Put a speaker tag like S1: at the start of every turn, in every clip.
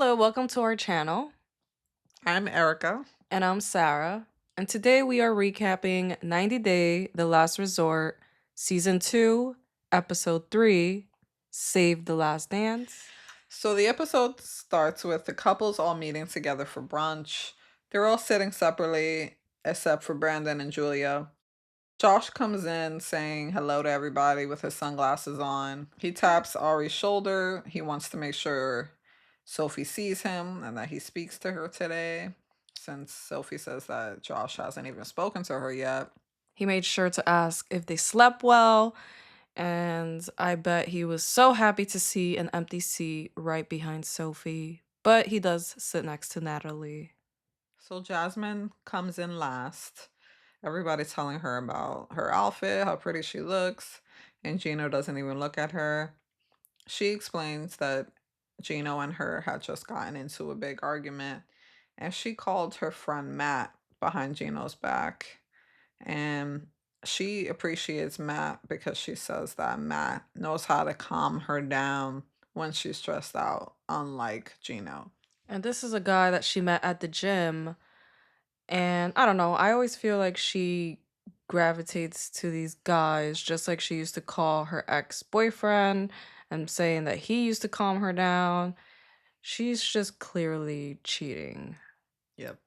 S1: Hello, welcome to our channel.
S2: I'm Erica.
S1: And I'm Sarah. And today we are recapping 90 Day The Last Resort, Season 2, Episode 3, Save the Last Dance.
S2: So the episode starts with the couples all meeting together for brunch. They're all sitting separately, except for Brandon and Julia. Josh comes in saying hello to everybody with his sunglasses on. He taps Ari's shoulder. He wants to make sure Sophie sees him and that he speaks to her today, since Sophie says that Josh hasn't even spoken to her yet.
S1: He made sure to ask if they slept well, and I bet he was so happy to see an empty seat right behind Sophie. But he does sit next to Natalie.
S2: So Jasmine comes in last. Everybody's telling her about her outfit, how pretty she looks, and Gino doesn't even look at her. She explains that Gino and her had just gotten into a big argument, and she called her friend Matt behind Gino's back. And she appreciates Matt because she says that Matt knows how to calm her down when she's stressed out, unlike Gino.
S1: And this is a guy that she met at the gym. And I don't know, I always feel like she gravitates to these guys just like she used to call her ex-boyfriend and saying that he used to calm her down. She's just clearly cheating.
S2: Yep.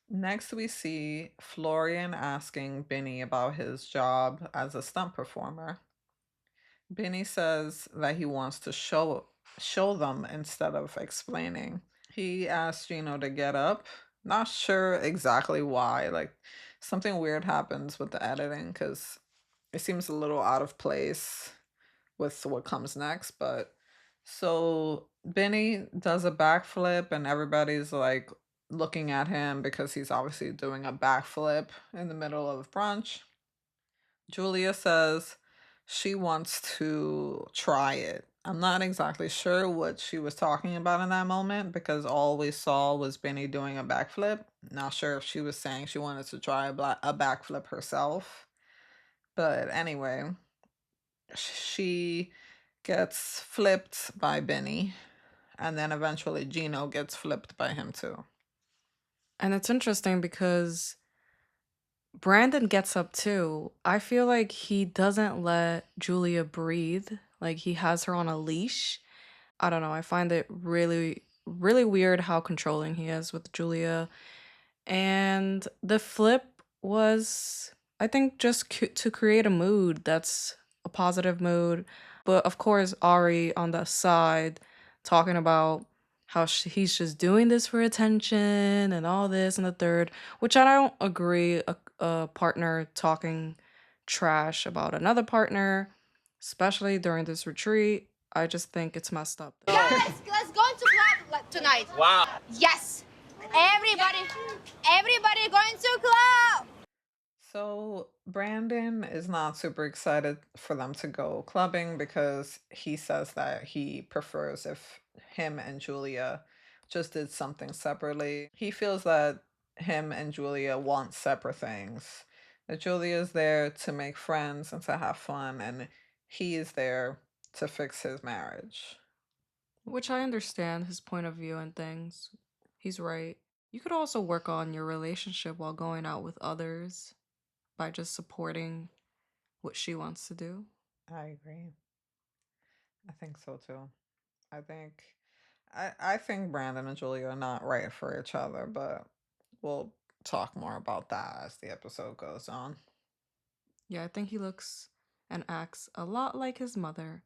S2: Next, we see Florian asking Benny about his job as a stunt performer. Benny says that he wants to show them instead of explaining. He asks Gino to get up. Not sure exactly why. Like something weird happens with the editing because it seems a little out of place with what comes next. But so Benny does a backflip, and everybody's like looking at him because he's obviously doing a backflip in the middle of brunch. Julia says she wants to try it. I'm not exactly sure what she was talking about in that moment because all we saw was Benny doing a backflip. Not sure if she was saying she wanted to try a backflip herself. But anyway, she gets flipped by Benny, and then eventually Gino gets flipped by him too.
S1: And it's interesting because Brandon gets up too. I feel like he doesn't let Julia breathe. Like he has her on a leash. I don't know. I find it really, really weird how controlling he is with Julia. And the flip was, I think, just to create a mood that's a positive mood. But of course, Ari on the side talking about how he's just doing this for attention and all this and the third, which I don't agree. A partner talking trash about another partner, especially during this retreat, I just think it's messed up.
S3: Guys, let's go to club tonight. Wow. Yes. Everybody going to club.
S2: So Brandon is not super excited for them to go clubbing because he says that he prefers if him and Julia just did something separately. He feels that him and Julia want separate things. That Julia is there to make friends and to have fun, and he is there to fix his marriage.
S1: Which I understand his point of view and things. He's right. You could also work on your relationship while going out with others by just supporting what she wants to do.
S2: I agree. I think so too. I think I think Brandon and Julia are not right for each other, but we'll talk more about that as the episode goes on.
S1: Yeah, I think he looks and acts a lot like his mother.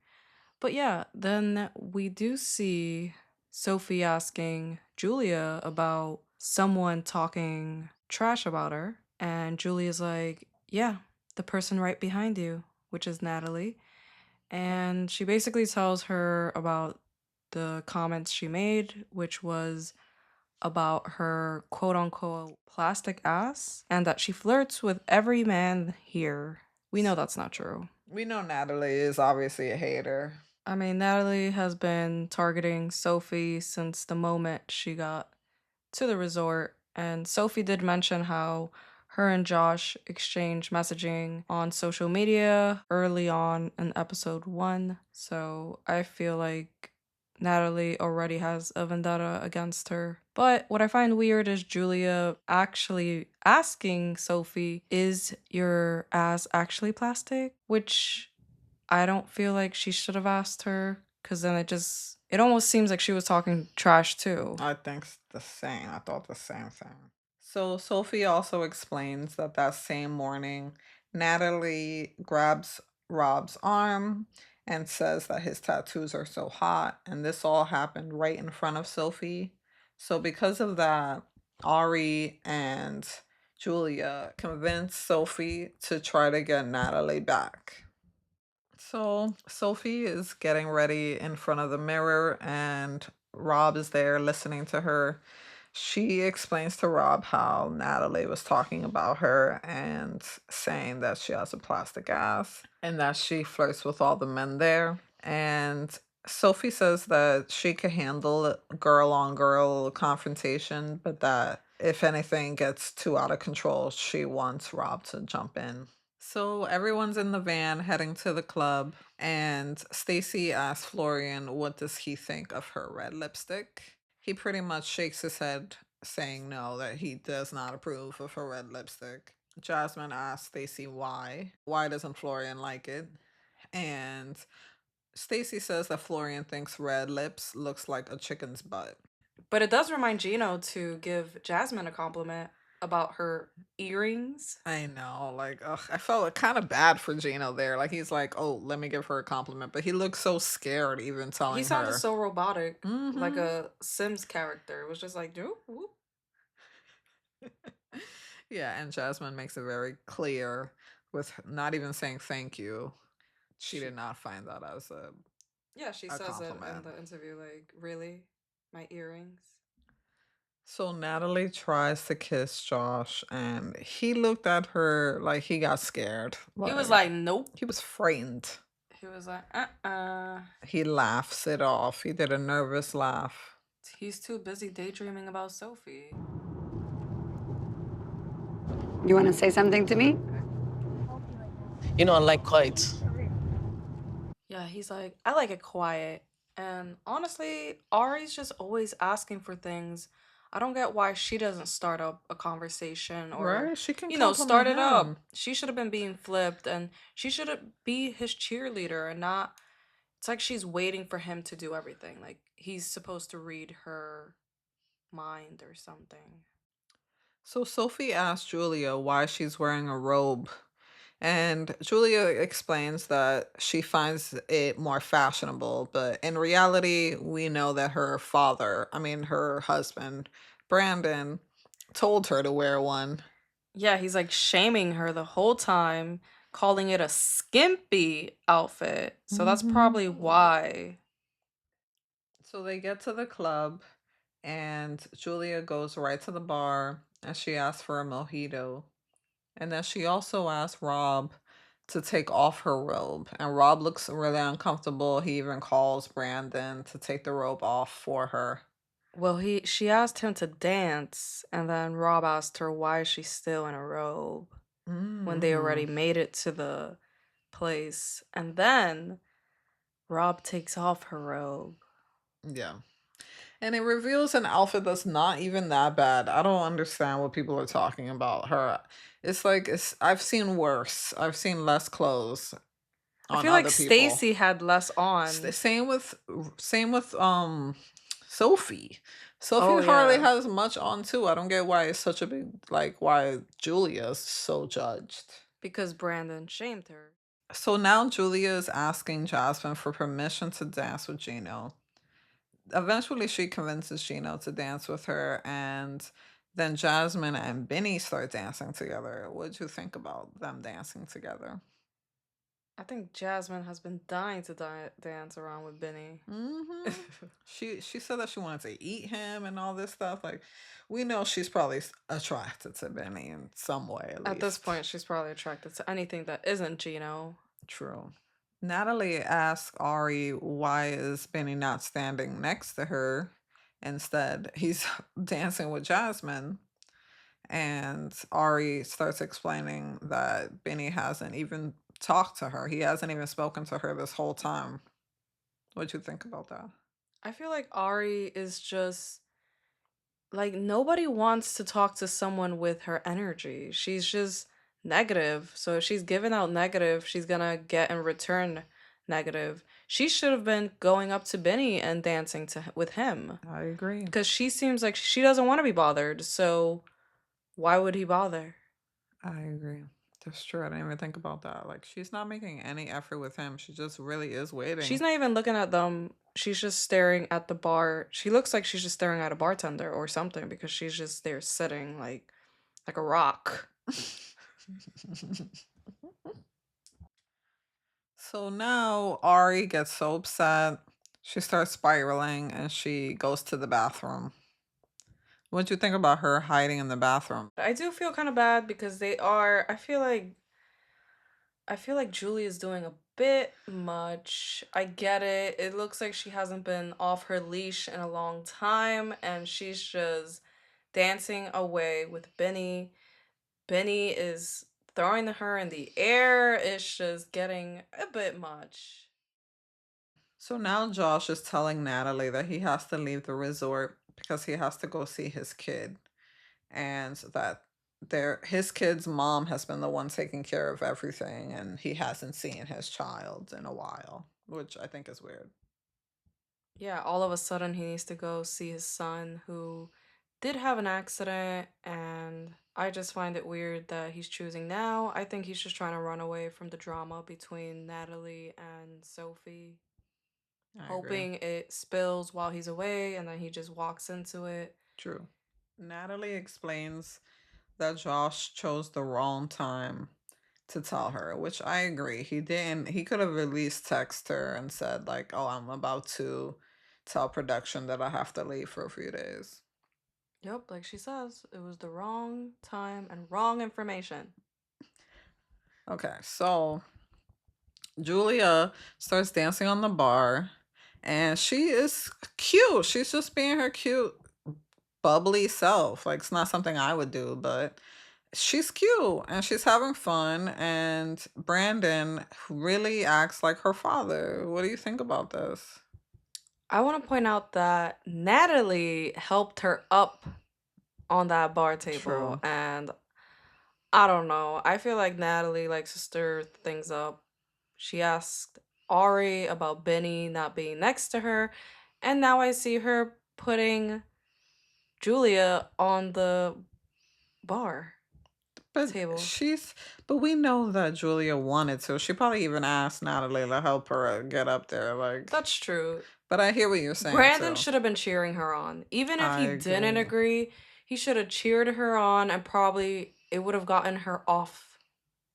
S1: But yeah, then we do see Sophie asking Julia about someone talking trash about her. And Julia's like, yeah, the person right behind you, which is Natalie. And she basically tells her about the comments she made, which was about her quote unquote plastic ass and that she flirts with every man here. We know that's not true.
S2: We know Natalie is obviously a hater.
S1: I mean, Natalie has been targeting Sophie since the moment she got to the resort. And Sophie did mention how her and Josh exchanged messaging on social media early on in episode 1. So I feel like Natalie already has a vendetta against her. But what I find weird is Julia actually asking Sophie, is your ass actually plastic? Which I don't feel like she should have asked her, because then it almost seems like she was talking trash too.
S2: I think the same. I thought the same thing. So Sophie also explains that that same morning, Natalie grabs Rob's arm and says that his tattoos are so hot, and this all happened right in front of Sophie. So because of that, Ari and Julia convince Sophie to try to get Natalie back. So Sophie is getting ready in front of the mirror, and Rob is there listening to her. She explains to Rob how Natalie was talking about her and saying that she has a plastic ass and that she flirts with all the men there. And Sophie says that she can handle girl on girl confrontation, but that if anything gets too out of control, she wants Rob to jump in. So everyone's in the van heading to the club, and Stacy asks Florian what does he think of her red lipstick. He pretty much shakes his head, saying no, that he does not approve of her red lipstick. Jasmine asks Stacy why. Why doesn't Florian like it? And Stacy says that Florian thinks red lips looks like a chicken's butt.
S1: But it does remind Gino to give Jasmine a compliment about her earrings.
S2: I know, like, ugh, I felt kind of bad for Gino there. Like, he's like, "Oh, let me give her a compliment," but he looks so scared even
S1: He
S2: telling
S1: sounded
S2: her.
S1: so robotic, like
S2: Mm-hmm.
S1: a Sims character. It was just like, whoop, whoop.
S2: Yeah, and Jasmine makes it very clear with not even saying thank you. She
S1: She,
S2: did not find that as
S1: yeah, she
S2: a
S1: says it in
S2: compliment.
S1: the interview, like, really? My earrings?
S2: So Natalie tries to kiss Josh, and he looked at her like he got scared.
S1: He was
S2: Like,
S1: like, nope.
S2: he was frightened.
S1: He was like, uh-uh.
S2: He laughs it off. He did a nervous laugh.
S1: He's too busy daydreaming about Sophie.
S4: You want to say something to me?
S5: I like quiet.
S1: Yeah, he's like, I like it quiet. And honestly, Ari's just always asking for things. I don't get why she doesn't start up a conversation or,
S2: Right? She can
S1: start
S2: compliment
S1: it up.
S2: him.
S1: She should have been being flipped and she should be his cheerleader and not. It's like she's waiting for him to do everything. Like he's supposed to read her mind or something.
S2: So Sophie asks Julia why she's wearing a robe. And Julia explains that she finds it more fashionable, but in reality, we know that her husband, Brandon, told her to wear one.
S1: Yeah, he's like shaming her the whole time, calling it a skimpy outfit. So that's
S2: Hmm.
S1: probably why.
S2: So they get to the club, and Julia goes right to the bar and she asks for a mojito. And then she also asks Rob to take off her robe. And Rob looks really uncomfortable. He even calls Brandon to take the robe off for her.
S1: Well, she asked him to dance, and then Rob asked her why she's still in a robe when they
S2: Mm-hmm.
S1: already made it to the place. And then Rob takes off her robe.
S2: Yeah. And it reveals an outfit that's not even that bad. I don't understand what people are talking about her. It's like I've seen worse. I've seen less clothes
S1: I
S2: on
S1: feel like
S2: other people.
S1: Stacy had less on.
S2: Same with Sophie. Sophie
S1: Oh
S2: hardly
S1: yeah,
S2: has much on too. I don't get why it's such a big like why Julia's so judged.
S1: because Brandon shamed her.
S2: So now Julia is asking Jasmine for permission to dance with Gino. Eventually she convinces Gino to dance with her, and then Jasmine and Benny start dancing together. What do you think about them dancing together?
S1: I think Jasmine has been dying to dance around with Benny.
S2: Hmm. She said that she wanted to eat him and all this stuff. Like, we know she's probably attracted to Benny in some way at
S1: At this
S2: least.
S1: point, she's probably attracted to anything that isn't Gino.
S2: True. Natalie asks Ari why is Benny not standing next to her. Instead, he's dancing with Jasmine. And Ari starts explaining that Benny hasn't even talked to her. He hasn't even spoken to her this whole time. What'd you think about that?
S1: I feel like Ari is just like nobody wants to talk to someone with her energy. She's just negative. So if she's giving out negative, she's gonna get in return negative. She should have been going up to Benny and dancing with him
S2: I agree.
S1: because she seems like she doesn't want to be bothered. So why would he bother?
S2: I agree. That's true. I didn't even think about that. Like, she's not making any effort with him. She just really is
S1: She's
S2: waiting.
S1: not even looking at them. She's just staring at the bar. She looks like she's just staring at a bartender or something because she's just there sitting like a rock.
S2: So now Ari gets so upset. She starts spiraling and she goes to the bathroom. What'd you think about her hiding in the bathroom?
S1: I do feel kind of bad because they are. I feel like Julie is doing a bit much. I get it. It looks like she hasn't been off her leash in a long time and she's just dancing away with Benny. Benny is throwing her in the air. It's just getting a bit much.
S2: So now Josh is telling Natalie that he has to leave the resort because he has to go see his kid, and that his kid's mom has been the one taking care of everything and he hasn't seen his child in a while, which I think is weird.
S1: Yeah, all of a sudden he needs to go see his son who did have an accident, and I just find it weird that he's choosing now. I think he's just trying to run away from the drama between Natalie and Sophie,
S2: I agree.
S1: hoping it spills while he's away and then he just walks into it.
S2: True. Natalie explains that Josh chose the wrong time to tell her, which I agree. He didn't, he could have at least texted her and said, like, oh, I'm about to tell production that I have to leave for a few days.
S1: Yep, like she says, it was the wrong time and wrong information.
S2: Okay, so Julia starts dancing on the bar and she is cute. She's just being her cute, bubbly self. Like, it's not something I would do, but she's cute and she's having fun. And Brandon really acts like her father. What do you think about this?
S1: I want to point out that Natalie helped her up on that bar table,
S2: True.
S1: and I don't know. I feel like Natalie likes to stir things up. She asked Ari about Benny not being next to her, and now I see her putting Julia on the bar
S2: But
S1: table.
S2: she's, but we know that Julia wanted to. She probably even asked Natalie to help her get up there. Like,
S1: That's true.
S2: but I hear what you're saying
S1: Brandon
S2: too.
S1: should have been cheering her on. Even if
S2: I
S1: he didn't
S2: agree.
S1: agree, he should have cheered her on and probably it would have gotten her off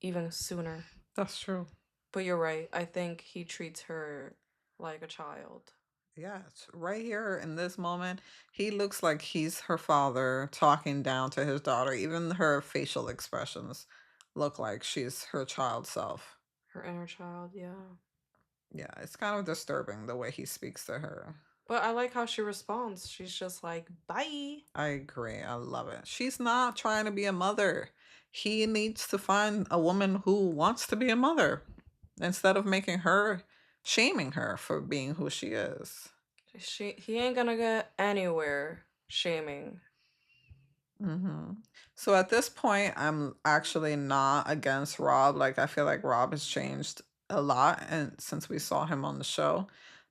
S1: even sooner.
S2: That's true.
S1: But you're right. I think he treats her like a child.
S2: Yeah, it's right here in this moment, he looks like he's her father talking down to his daughter. Even her facial expressions look like she's her child self.
S1: Her inner child, yeah.
S2: Yeah, it's kind of disturbing the way he speaks to her.
S1: But I like how she responds. She's just like, bye.
S2: I agree. I love it. She's not trying to be a mother. He needs to find a woman who wants to be a mother instead of making her, shaming her for being who she is.
S1: He ain't gonna get anywhere shaming.
S2: hmm So at this point, I'm actually not against Rob. Like, I feel like Rob has changed a lot and since we saw him on the show.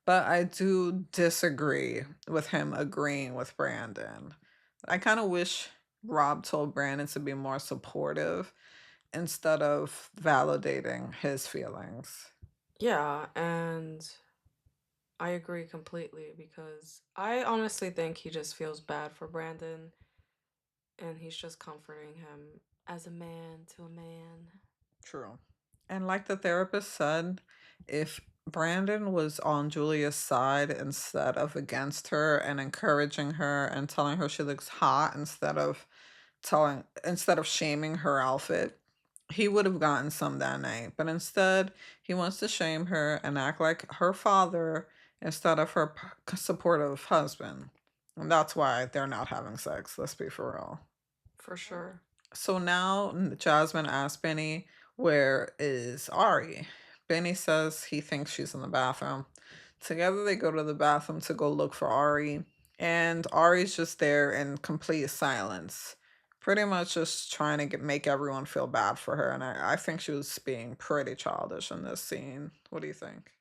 S2: But I do disagree with him agreeing with Brandon. I kind of wish Rob told Brandon to be more supportive instead of validating his feelings.
S1: Yeah, and I agree completely because I honestly think he just feels bad for Brandon and he's just comforting him as a man to a man.
S2: True. And like the therapist said, if Brandon was on Julia's side instead of against her and encouraging her and telling her she looks hot instead of shaming her outfit, he would have gotten some that night. But instead, he wants to shame her and act like her father instead of her supportive husband. And that's why they're not having sex. Let's be for real.
S1: For sure.
S2: So now Jasmine asks Benny, where is Ari? Benny says he thinks she's in the bathroom. Together, they go to the bathroom to go look for Ari, and Ari's just there in complete silence, pretty much just trying to make everyone feel bad for her. And I think she was being pretty childish in this scene. What do you think?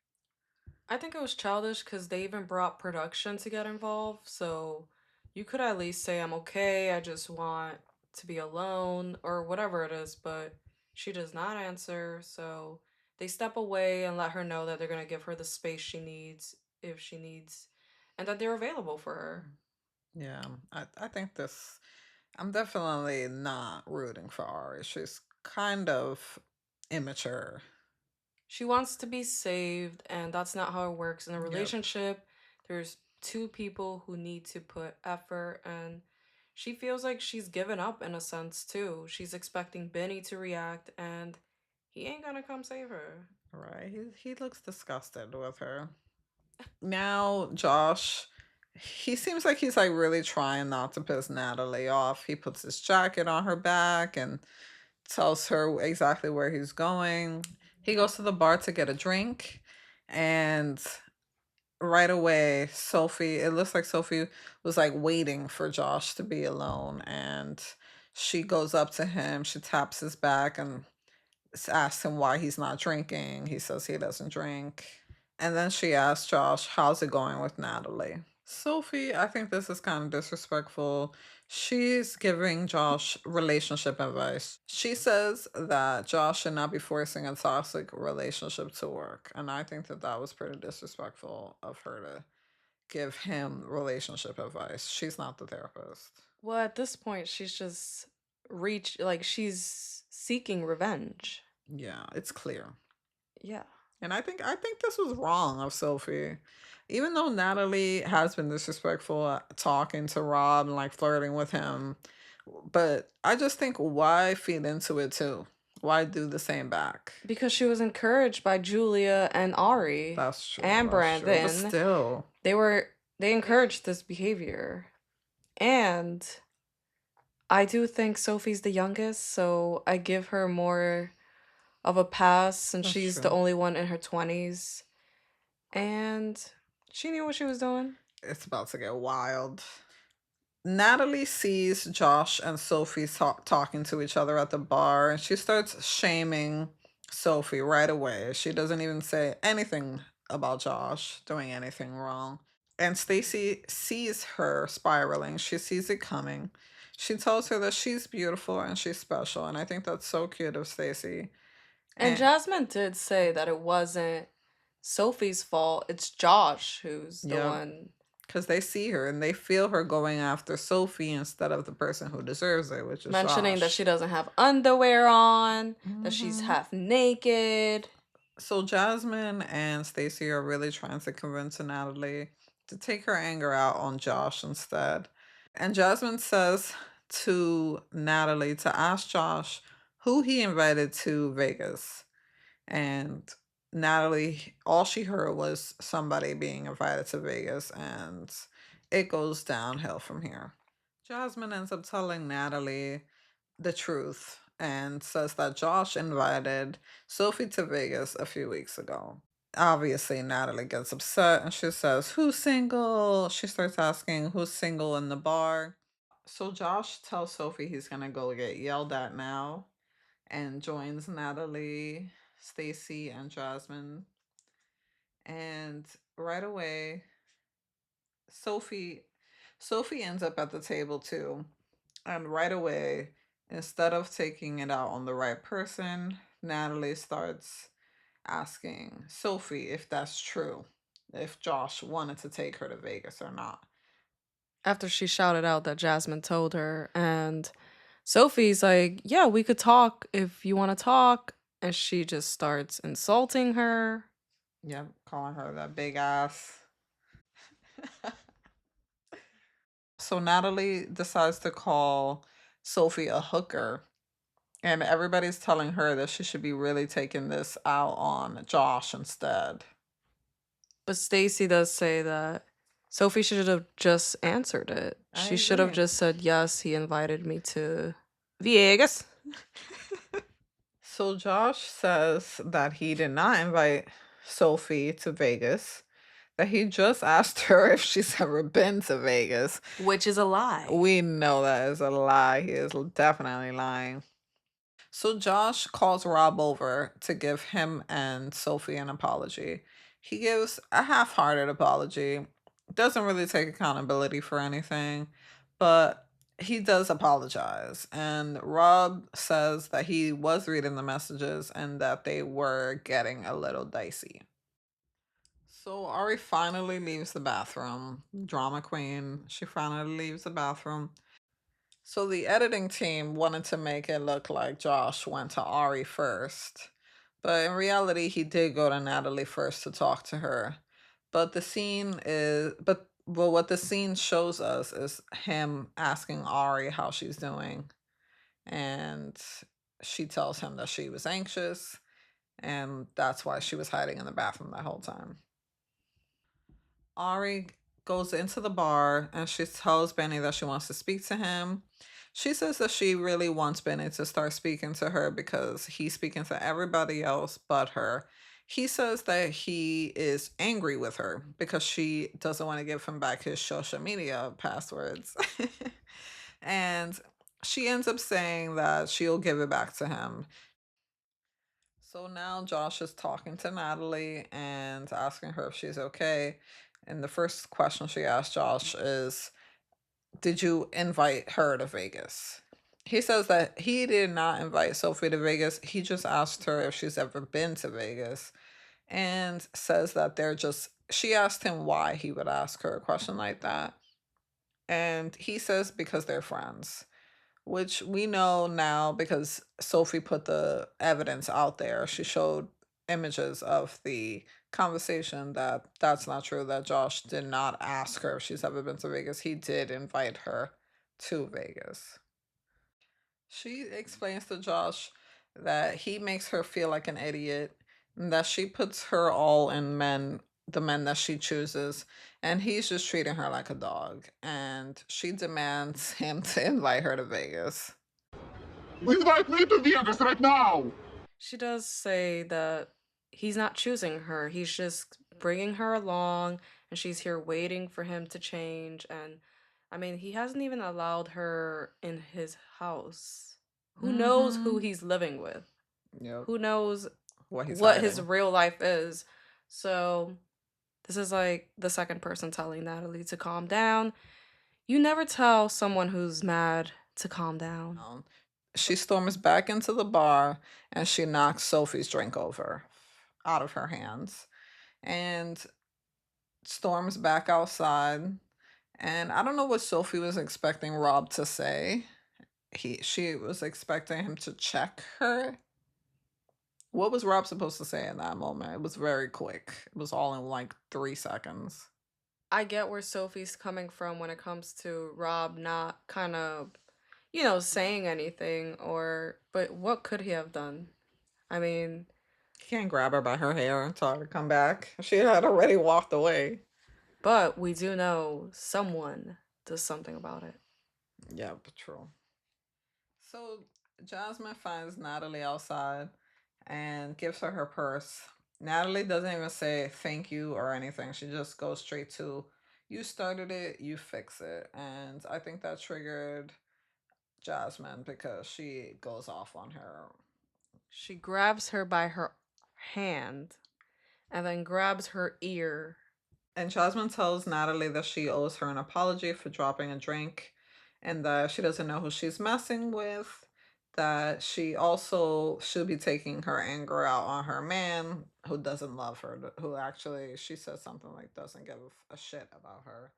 S1: I think it was childish because they even brought production to get involved. So you could at least say, I'm okay, I just want to be alone, or whatever it is. But she does not answer. So they step away and let her know that they're going to give her the space she needs if she needs, and that they're available for her.
S2: Yeah, I think this. I'm definitely not rooting for Ari. She's kind of immature.
S1: She wants to be saved, and that's not how it works in a
S2: Yep.
S1: relationship. There's two people who need to put effort, and she feels like she's given up in a sense too. She's expecting Benny to react, and he ain't gonna come save her.
S2: Right. He looks disgusted with her. Now, Josh, he seems like he's like really trying not to piss Natalie off. He puts his jacket on her back and tells her exactly where he's going. He goes to the bar to get a drink, and right away, Sophie, it looks like Sophie was like waiting for Josh to be alone, and she goes up to him, she taps his back and asks him why he's not drinking. He says he doesn't drink. And then she asks Josh, how's it going with Natalie? Sophie, I think this is kind of disrespectful. She's giving Josh relationship advice. She says that Josh should not be forcing a toxic relationship to work. And I think that that was pretty disrespectful of her to give him relationship advice. She's not the therapist.
S1: Well, at this point, she's just she's seeking revenge.
S2: Yeah, it's clear.
S1: Yeah.
S2: And I think this was wrong of Sophie. Even though Natalie has been disrespectful talking to Rob and like flirting with him, but I just think why feed into it too? Why do the same back?
S1: Because she was encouraged by Julia and Ari
S2: That's true.
S1: and
S2: That's true. But
S1: Brandon.
S2: still,
S1: They encouraged this behavior. And I do think Sophie's the youngest, so I give her more of a pass since
S2: that's
S1: she's the
S2: true.
S1: only one in her 20s. And she knew what she was doing.
S2: It's about to get wild. Natalie sees Josh and Sophie talking to each other at the bar, and she starts shaming Sophie right away. She doesn't even say anything about Josh doing anything wrong. And Stacy sees her spiraling. She sees it coming. She tells her that she's beautiful and she's special, and I think that's so cute of Stacy.
S1: And
S2: And
S1: Jasmine did say that it wasn't Sophie's fault, it's Josh who's the
S2: yep,
S1: one
S2: because they see her and they feel her going after Sophie instead of the person who deserves it, which is
S1: mentioning that
S2: Josh.
S1: she doesn't have underwear on, that she's
S2: Hmm.
S1: half naked.
S2: So Jasmine and Stacy are really trying to convince Natalie to take her anger out on Josh instead. And Jasmine says to Natalie to ask Josh who he invited to Vegas. And Natalie, all she heard was somebody being invited to Vegas, and it goes downhill from here. Jasmine ends up telling Natalie the truth and says that Josh invited Sophie to Vegas a few weeks ago. Obviously, Natalie gets upset and she says, who's single? She starts asking who's single in the bar. So Josh tells Sophie he's gonna go get yelled at now and joins Natalie, Stacy, and Jasmine. And right away, Sophie Sophie ends up at the table too. And right away, instead of taking it out on the right person, Natalie starts asking Sophie if that's true, if Josh wanted to take her to Vegas or not.
S1: After she shouted out that Jasmine told her, and Sophie's like, yeah, we could talk if you want to talk. And she just starts insulting her.
S2: Yep, calling her that big ass. So Natalie decides to call Sophie a hooker, and everybody's telling her that she should be really taking this out on Josh instead.
S1: But Stacy does say that Sophie should have just answered it.
S2: I
S1: She should have
S2: agree.
S1: just said, yes, he invited me to Vegas.
S2: So Josh says that he did not invite Sophie to Vegas, That he just asked her if she's ever been to Vegas.
S1: Which is a lie.
S2: We know that is a lie. He is definitely lying. So Josh calls Rob over to give him and Sophie an apology. He gives a half hearted apology, doesn't really take accountability for anything, but he does apologize. And Rob says that he was reading the messages and that they were getting a little dicey. So Ari finally leaves the bathroom. Drama queen. She finally leaves the bathroom. So the editing team wanted to make it look like Josh went to Ari first. But in reality, he did go to Natalie first to talk to her. But what the scene shows us is him asking Ari how she's doing. And she tells him that she was anxious and that's why she was hiding in the bathroom that whole time. Ari goes into the bar and she tells Benny that she wants to speak to him. She says that she really wants Benny to start speaking to her because he's speaking to everybody else but her. He says that he is angry with her because she doesn't want to give him back his social media passwords. And she ends up saying that she'll give it back to him. So now Josh is talking to Natalie and asking her if she's okay. And the first question she asked Josh is, did you invite her to Vegas? He says that he did not invite Sophie to Vegas. He just asked her if she's ever been to Vegas and says that she asked him why he would ask her a question like that. And he says because they're friends, which we know now because Sophie put the evidence out there. She showed images of the conversation that that's not true, that Josh did not ask her if she's ever been to Vegas. He did invite her to Vegas. She explains to Josh that he makes her feel like an idiot, and that she puts her all in the men that she chooses, and he's just treating her like a dog. And she demands him to invite her to Vegas.
S6: Invite me to Vegas right now!
S1: She does say that he's not choosing her, he's just bringing her along, and she's here waiting for him to change. And I mean, he hasn't even allowed her in his house. Who knows who
S2: Mm-hmm.
S1: he's living with?
S2: Yep.
S1: Who knows
S2: What he's
S1: what his
S2: hiding.
S1: real life is? So, this is like the second person telling Natalie to calm down. You never tell someone who's mad to calm down.
S2: She storms back into the bar and she knocks Sophie's drink over out of her hands and storms back outside. And I don't know what Sophie was expecting Rob to say. She was expecting him to check her. What was Rob supposed to say in that moment? It was very quick. It was all in like 3 seconds.
S1: I get where Sophie's coming from when it comes to Rob not kind of, saying anything, but what could he have done? I mean,
S2: He can't grab her by her hair and tell her to come back. She had already walked away.
S1: but we do know someone does something about it.
S2: Yeah, but true. So Jasmine finds Natalie outside and gives her her purse. Natalie doesn't even say thank you or anything. She just goes straight to, you started it, you fix it. And I think that triggered Jasmine because she goes off on her.
S1: She grabs her by her hand and then grabs her ear.
S2: And Jasmine tells Natalie that she owes her an apology for dropping a drink and that she doesn't know who she's messing with. That she also should be taking her anger out on her man who doesn't love her, who actually, she says something like, doesn't give a shit about her.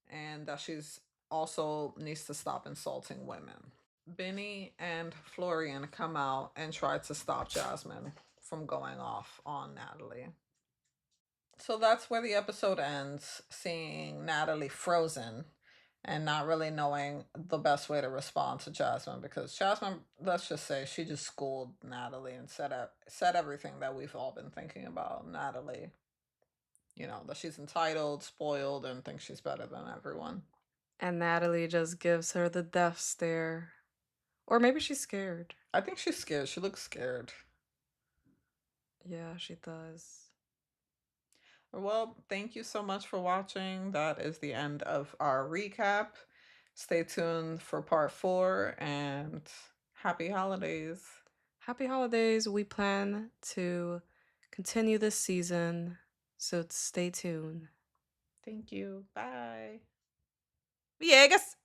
S2: And that she's also needs to stop insulting women. Benny and Florian come out and try to stop Jasmine from going off on Natalie. So that's where the episode ends, seeing Natalie frozen and not really knowing the best way to respond to Jasmine because Jasmine, let's just say, she just schooled Natalie and said everything that we've all been thinking about Natalie. That she's entitled, spoiled, and thinks she's better than everyone.
S1: And Natalie just gives her the death stare. Or maybe she's scared.
S2: I think she's scared. She looks scared.
S1: Yeah, she does.
S2: Well, thank you so much for watching. That is the end of our recap. Stay tuned for part 4 and happy holidays.
S1: Happy holidays. We plan to continue this season, so stay tuned.
S2: Thank you. Bye.
S1: Viegas.